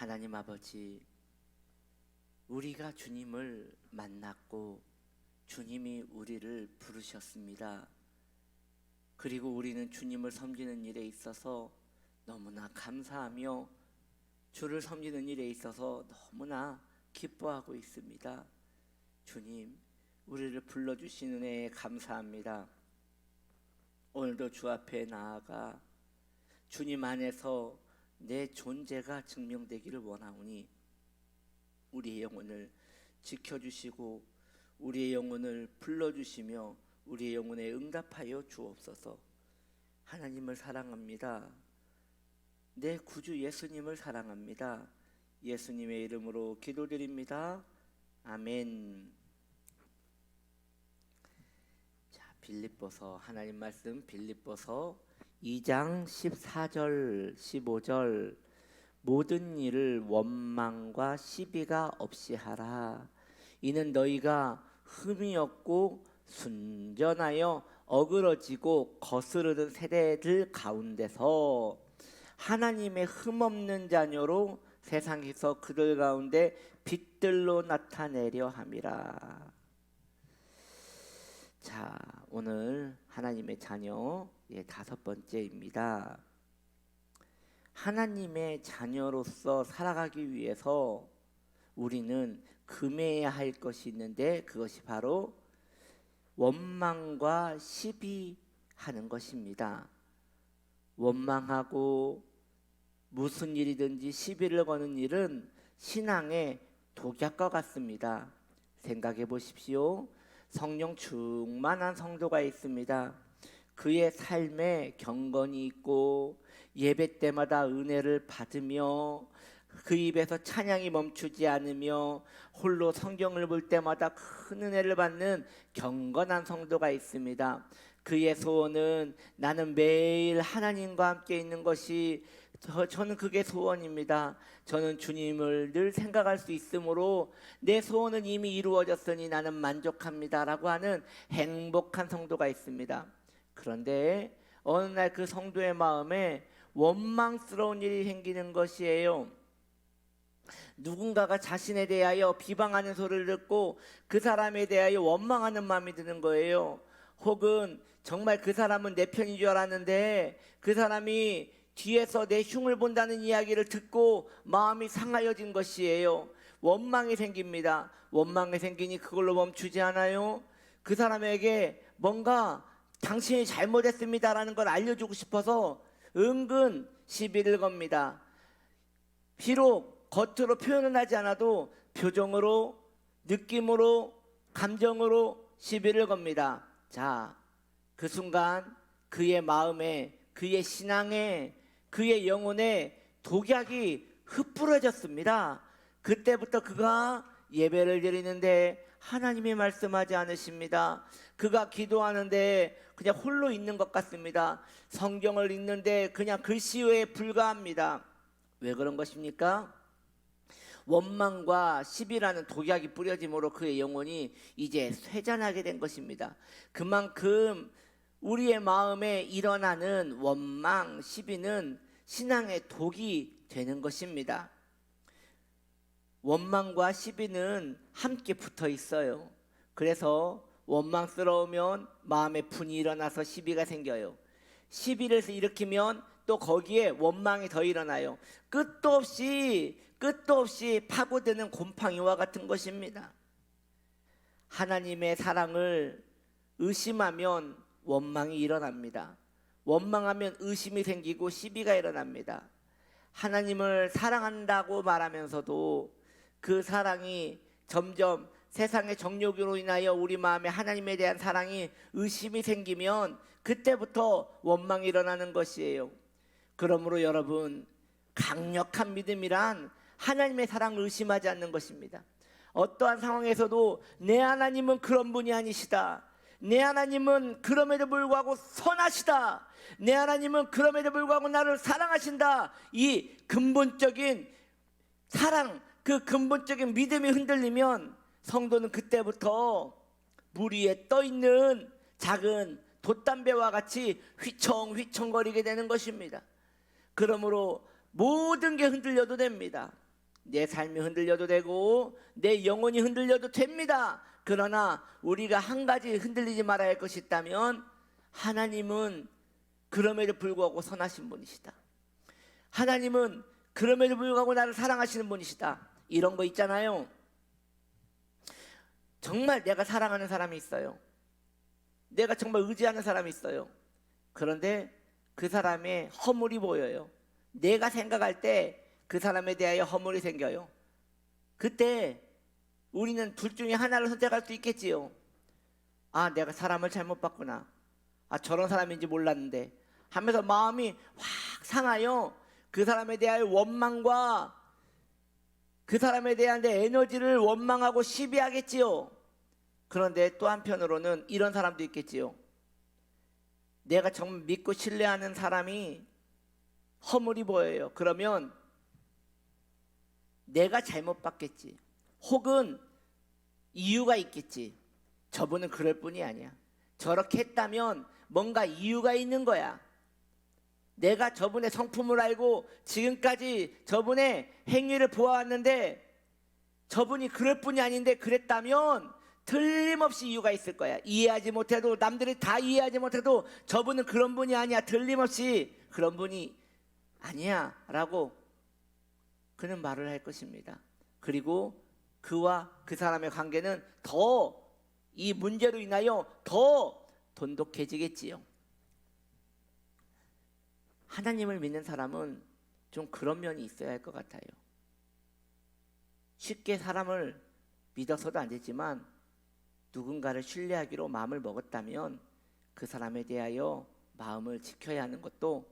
하나님 아버지, 우리가 주님을 만났고 주님이 우리를 부르셨습니다. 그리고 우리는 주님을 섬기는 일에 있어서 너무나 감사하며 주를 섬기는 일에 있어서 너무나 기뻐하고 있습니다. 주님, 우리를 불러주신 은혜에 감사합니다. 오늘도 주 앞에 나아가 주님 안에서 내 존재가 증명되기를 원하오니 우리의 영혼을 지켜주시고 우리의 영혼을 불러주시며 우리의 영혼에 응답하여 주옵소서. 하나님을 사랑합니다. 내 구주 예수님을 사랑합니다. 예수님의 이름으로 기도드립니다. 아멘. 자, 빌립보서 하나님 말씀 빌립보서 2장 14절 15절 모든 일을 원망과 시비가 없이 하라. 이는 너희가 흠이 없고 순전하여 어그러지고 거스르는 세대들 가운데서 하나님의 흠없는 자녀로 세상에서 그들 가운데 빛들로 나타내려 함이라. 자, 오늘 하나님의 자녀 다섯 번째입니다. 하나님의 자녀로서 살아가기 위해서 우리는 금해야 할 것이 있는데 그것이 바로 원망과 시비하는 것입니다. 원망하고 무슨 일이든지 시비를 거는 일은 신앙의 독약과 같습니다. 생각해 보십시오. 성령 충만한 성도가 있습니다. 그의 삶에 경건이 있고 예배 때마다 은혜를 받으며 그 입에서 찬양이 멈추지 않으며 홀로 성경을 볼 때마다 큰 은혜를 받는 경건한 성도가 있습니다. 그의 소원은 나는 매일 하나님과 함께 있는 것이 저는 그게 소원입니다. 저는 주님을 늘 생각할 수 있으므로 내 소원은 이미 이루어졌으니 나는 만족합니다 라고 하는 행복한 성도가 있습니다. 그런데 어느 날 그 성도의 마음에 원망스러운 일이 생기는 것이에요. 누군가가 자신에 대하여 비방하는 소리를 듣고 그 사람에 대하여 원망하는 마음이 드는 거예요. 혹은 정말 그 사람은 내 편인 줄 알았는데 그 사람이 뒤에서 내 흉을 본다는 이야기를 듣고 마음이 상하여진 것이에요. 원망이 생깁니다. 원망이 생기니 그걸로 멈추지 않아요. 그 사람에게 뭔가 당신이 잘못했습니다라는 걸 알려주고 싶어서 은근 시비를 겁니다. 비록 겉으로 표현은 하지 않아도 표정으로, 느낌으로, 감정으로 시비를 겁니다. 자, 그 순간 그의 마음에, 그의 신앙에, 그의 영혼에 독약이 흩뿌러졌습니다. 그때부터 그가 예배를 드리는데 하나님이 말씀하지 않으십니다. 그가 기도하는데 그냥 홀로 있는 것 같습니다. 성경을 읽는데 그냥 글씨에 불과합니다. 왜 그런 것입니까? 원망과 시비라는 독약이 뿌려짐으로 그의 영혼이 이제 쇠잔하게 된 것입니다. 그만큼 우리의 마음에 일어나는 원망, 시비는 신앙의 독이 되는 것입니다. 원망과 시비는 함께 붙어 있어요. 그래서 원망스러우면 마음에 분이 일어나서 시비가 생겨요. 시비를 일으키면 또 거기에 원망이 더 일어나요. 끝도 없이 파고드는 곰팡이와 같은 것입니다. 하나님의 사랑을 의심하면 원망이 일어납니다. 원망하면 의심이 생기고 시비가 일어납니다. 하나님을 사랑한다고 말하면서도 그 사랑이 점점 세상의 정욕으로 인하여 우리 마음에 하나님에 대한 사랑이 의심이 생기면 그때부터 원망이 일어나는 것이에요. 그러므로 여러분, 강력한 믿음이란 하나님의 사랑을 의심하지 않는 것입니다. 어떠한 상황에서도 내 하나님은 그런 분이 아니시다. 내 하나님은 그럼에도 불구하고 선하시다. 내 하나님은 그럼에도 불구하고 나를 사랑하신다. 이 근본적인 사랑, 그 근본적인 믿음이 흔들리면 성도는 그때부터 물 위에 떠있는 작은 돛담배와 같이 휘청휘청거리게 되는 것입니다. 그러므로 모든 게 흔들려도 됩니다. 내 삶이 흔들려도 되고 내 영혼이 흔들려도 됩니다. 그러나 우리가 한 가지 흔들리지 말아야 할 것이 있다면 하나님은 그럼에도 불구하고 선하신 분이시다. 하나님은 그럼에도 불구하고 나를 사랑하시는 분이시다. 이런 거 있잖아요. 정말 내가 사랑하는 사람이 있어요. 내가 정말 의지하는 사람이 있어요. 그런데 그 사람의 허물이 보여요. 내가 생각할 때 그 사람에 대하여 허물이 생겨요. 그때 우리는 둘 중에 하나를 선택할 수 있겠지요. 아, 내가 사람을 잘못 봤구나. 아, 저런 사람인지 몰랐는데 하면서 마음이 확 상하여 그 사람에 대하여 원망과 그 사람에 대한 내 에너지를 원망하고 시비하겠지요. 그런데 또 한편으로는 이런 사람도 있겠지요. 내가 정말 믿고 신뢰하는 사람이 허물이 보여요. 그러면 내가 잘못 봤겠지. 혹은 이유가 있겠지. 저분은 그럴 뿐이 아니야. 저렇게 했다면 뭔가 이유가 있는 거야. 내가 저분의 성품을 알고 지금까지 저분의 행위를 보아왔는데 저분이 그럴 뿐이 아닌데 그랬다면 틀림없이 이유가 있을 거야. 이해하지 못해도, 남들이 다 이해하지 못해도 저분은 그런 분이 아니야. 틀림없이 그런 분이 아니야 라고 그는 말을 할 것입니다. 그리고 그와 그 사람의 관계는 더 이 문제로 인하여 더 돈독해지겠지요. 하나님을 믿는 사람은 좀 그런 면이 있어야 할 것 같아요. 쉽게 사람을 믿어서도 안 되지만 누군가를 신뢰하기로 마음을 먹었다면 그 사람에 대하여 마음을 지켜야 하는 것도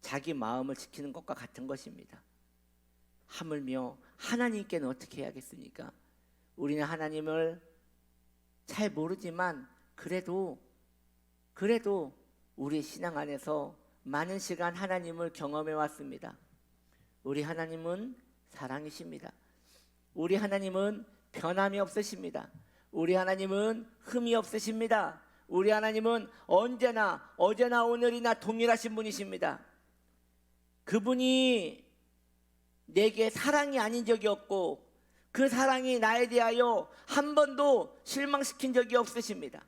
자기 마음을 지키는 것과 같은 것입니다. 하물며 하나님께는 어떻게 해야겠습니까? 우리는 하나님을 잘 모르지만 그래도 우리의 신앙 안에서 많은 시간 하나님을 경험해 왔습니다. 우리 하나님은 사랑이십니다. 우리 하나님은 변함이 없으십니다. 우리 하나님은 흠이 없으십니다. 우리 하나님은 언제나 어제나 오늘이나 동일하신 분이십니다. 그분이 내게 사랑이 아닌 적이 없고 그 사랑이 나에 대하여 한 번도 실망시킨 적이 없으십니다.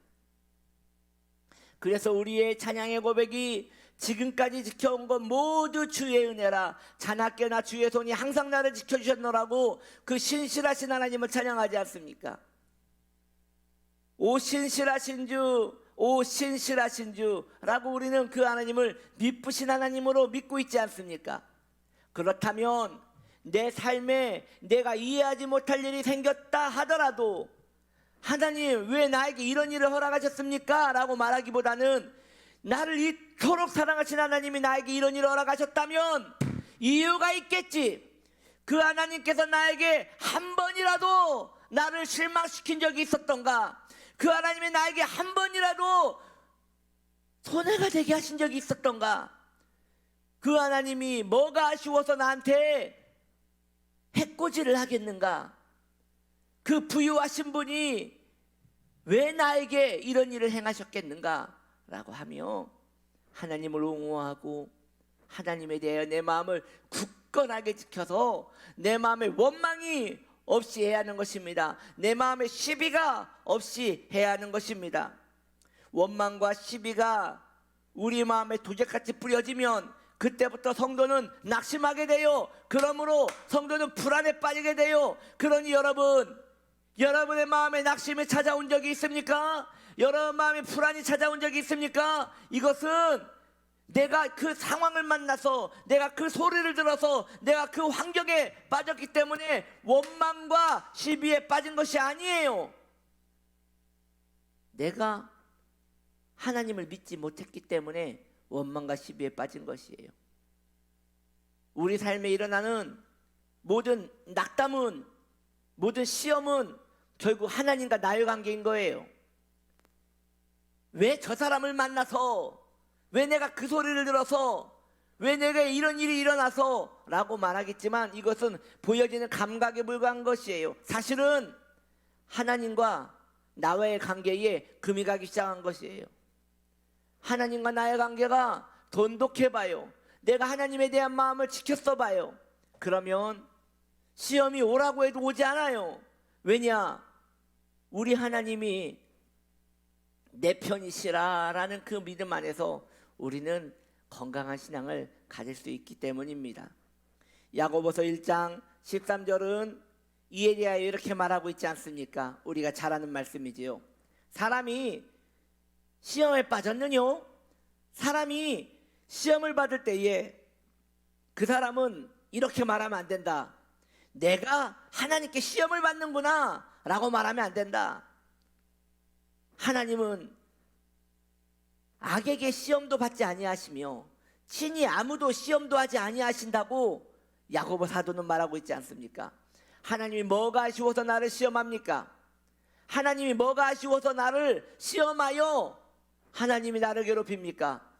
그래서 우리의 찬양의 고백이 지금까지 지켜온 것 모두 주의 은혜라, 자나깨나 주의 손이 항상 나를 지켜주셨노라고 그 신실하신 하나님을 찬양하지 않습니까? 오 신실하신 주, 오 신실하신 주라고 우리는 그 하나님을 미쁘신 하나님으로 믿고 있지 않습니까? 그렇다면 내 삶에 내가 이해하지 못할 일이 생겼다 하더라도 하나님 왜 나에게 이런 일을 허락하셨습니까? 라고 말하기보다는 나를 이토록 사랑하신 하나님이 나에게 이런 일을 허락하셨다면 이유가 있겠지. 그 하나님께서 나에게 한 번이라도 나를 실망시킨 적이 있었던가? 그 하나님이 나에게 한 번이라도 손해가 되게 하신 적이 있었던가? 그 하나님이 뭐가 아쉬워서 나한테 해코지를 하겠는가? 그 부유하신 분이 왜 나에게 이런 일을 행하셨겠는가? 라고 하며 하나님을 옹호하고 하나님에 대하여 내 마음을 굳건하게 지켜서 내 마음에 원망이 없이 해야 하는 것입니다. 내 마음에 시비가 없이 해야 하는 것입니다. 원망과 시비가 우리 마음에 도적같이 뿌려지면 그때부터 성도는 낙심하게 돼요. 그러므로 성도는 불안에 빠지게 돼요. 그러니 여러분의 마음에 낙심이 찾아온 적이 있습니까? 여러분 마음에 불안이 찾아온 적이 있습니까? 이것은 내가 그 상황을 만나서, 내가 그 소리를 들어서, 내가 그 환경에 빠졌기 때문에 원망과 시비에 빠진 것이 아니에요. 내가 하나님을 믿지 못했기 때문에 원망과 시비에 빠진 것이에요. 우리 삶에 일어나는 모든 낙담은, 모든 시험은 결국 하나님과 나의 관계인 거예요. 왜 저 사람을 만나서, 왜 내가 그 소리를 들어서, 왜 내게 이런 일이 일어나서 라고 말하겠지만 이것은 보여지는 감각에 불과한 것이에요. 사실은 하나님과 나와의 관계에 금이 가기 시작한 것이에요. 하나님과 나의 관계가 돈독해 봐요. 내가 하나님에 대한 마음을 지켰어 봐요. 그러면 시험이 오라고 해도 오지 않아요. 왜냐? 우리 하나님이 내 편이시라라는 그 믿음 안에서 우리는 건강한 신앙을 가질 수 있기 때문입니다. 야고보서 1장 13절은 이에 대하여 이렇게 말하고 있지 않습니까? 우리가 잘 아는 말씀이지요. 사람이 시험에 빠졌느뇨? 사람이 시험을 받을 때에 그 사람은 이렇게 말하면 안 된다. 내가 하나님께 시험을 받는구나 라고 말하면 안 된다. 하나님은 악에게 시험도 받지 아니하시며 친히 아무도 시험도 하지 아니하신다고 야고보 사도는 말하고 있지 않습니까? 하나님이 뭐가 아쉬워서 나를 시험합니까? 하나님이 뭐가 아쉬워서 나를 시험하여 하나님이 나를 괴롭힙니까?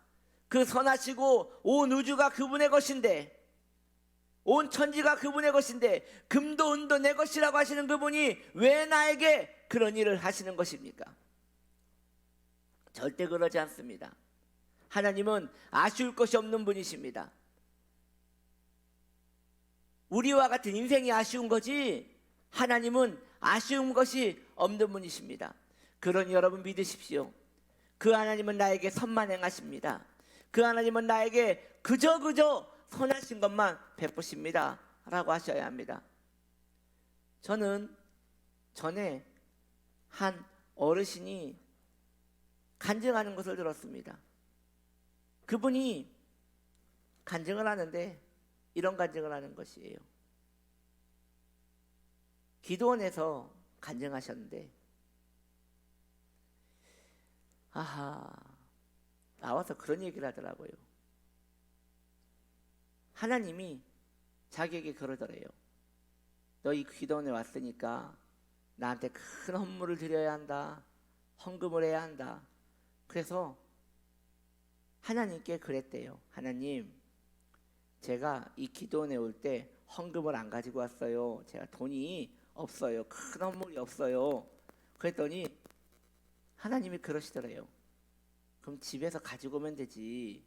그 선하시고 온 우주가 그분의 것인데, 온 천지가 그분의 것인데, 금도 은도 내 것이라고 하시는 그분이 왜 나에게 그런 일을 하시는 것입니까? 절대 그러지 않습니다. 하나님은 아쉬울 것이 없는 분이십니다. 우리와 같은 인생이 아쉬운 거지 하나님은 아쉬운 것이 없는 분이십니다. 그러니 여러분 믿으십시오. 그 하나님은 나에게 선만 행하십니다. 그 하나님은 나에게 그저 선하신 것만 베푸십니다 라고 하셔야 합니다. 저는 전에 한 어르신이 간증하는 것을 들었습니다. 그분이 간증을 하는데 이런 간증을 하는 것이에요. 기도원에서 간증하셨는데 나와서 그런 얘기를 하더라고요. 하나님이 자기에게 그러더래요. 너 이 기도원에 왔으니까 나한테 큰 헌물을 드려야 한다. 헌금을 해야 한다. 그래서 하나님께 그랬대요. 하나님, 제가 이 기도원에 올 때 헌금을 안 가지고 왔어요. 제가 돈이 없어요. 큰 헌물이 없어요. 그랬더니 하나님이 그러시더래요. 그럼 집에서 가지고 오면 되지.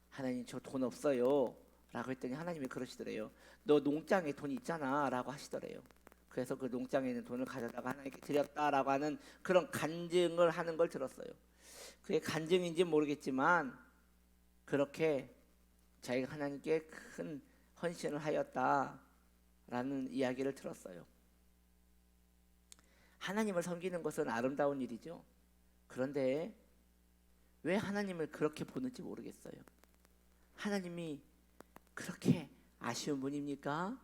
하나님 저 돈 없어요 라고 했더니 하나님이 그러시더래요. 너 농장에 돈 있잖아 라고 하시더래요. 그래서 그 농장에 있는 돈을 가져다가 하나님께 드렸다라고 하는 그런 간증을 하는 걸 들었어요. 그게 간증인지 모르겠지만 그렇게 자기가 하나님께 큰 헌신을 하였다라는 이야기를 들었어요. 하나님을 섬기는 것은 아름다운 일이죠. 그런데 왜 하나님을 그렇게 보는지 모르겠어요. 하나님이 그렇게 아쉬운 분입니까?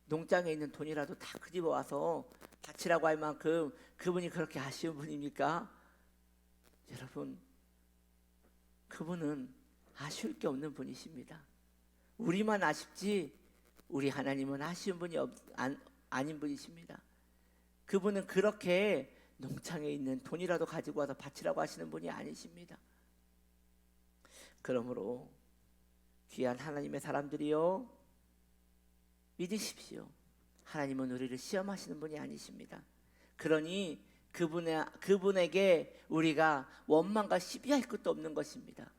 농장에 있는 돈이라도 다 끄집어 와서 바치라고 할 만큼 그분이 그렇게 아쉬운 분입니까? 여러분, 그분은 아쉬울 게 없는 분이십니다. 우리만 아쉽지 우리 하나님은 아쉬운 분이 아닌 분이십니다. 그분은 그렇게 농장에 있는 돈이라도 가지고 와서 바치라고 하시는 분이 아니십니다. 그러므로 귀한 하나님의 사람들이요, 믿으십시오. 하나님은 우리를 시험하시는 분이 아니십니다. 그러니 그분에게 우리가 원망과 시비할 것도 없는 것입니다.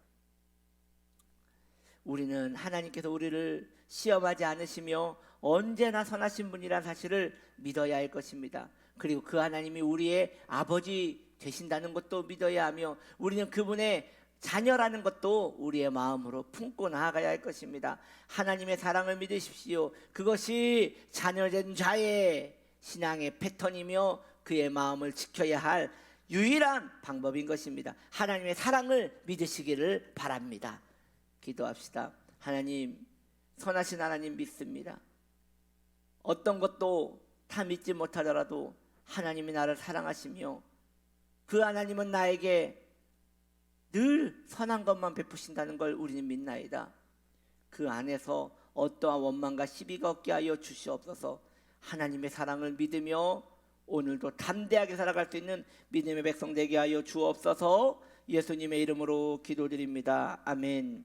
우리는 하나님께서 우리를 시험하지 않으시며 언제나 선하신 분이라는 사실을 믿어야 할 것입니다. 그리고 그 하나님이 우리의 아버지 되신다는 것도 믿어야 하며 우리는 그분의 자녀라는 것도 우리의 마음으로 품고 나아가야 할 것입니다. 하나님의 사랑을 믿으십시오. 그것이 자녀된 자의 신앙의 패턴이며 그의 마음을 지켜야 할 유일한 방법인 것입니다. 하나님의 사랑을 믿으시기를 바랍니다. 기도합시다. 하나님, 선하신 하나님 믿습니다. 어떤 것도 다 믿지 못하더라도 하나님이 나를 사랑하시며 그 하나님은 나에게 늘 선한 것만 베푸신다는 걸 우리는 믿나이다. 그 안에서 어떠한 원망과 시비가 없게 하여 주시옵소서. 하나님의 사랑을 믿으며 오늘도 담대하게 살아갈 수 있는 믿음의 백성 되게 하여 주옵소서. 예수님의 이름으로 기도드립니다. 아멘.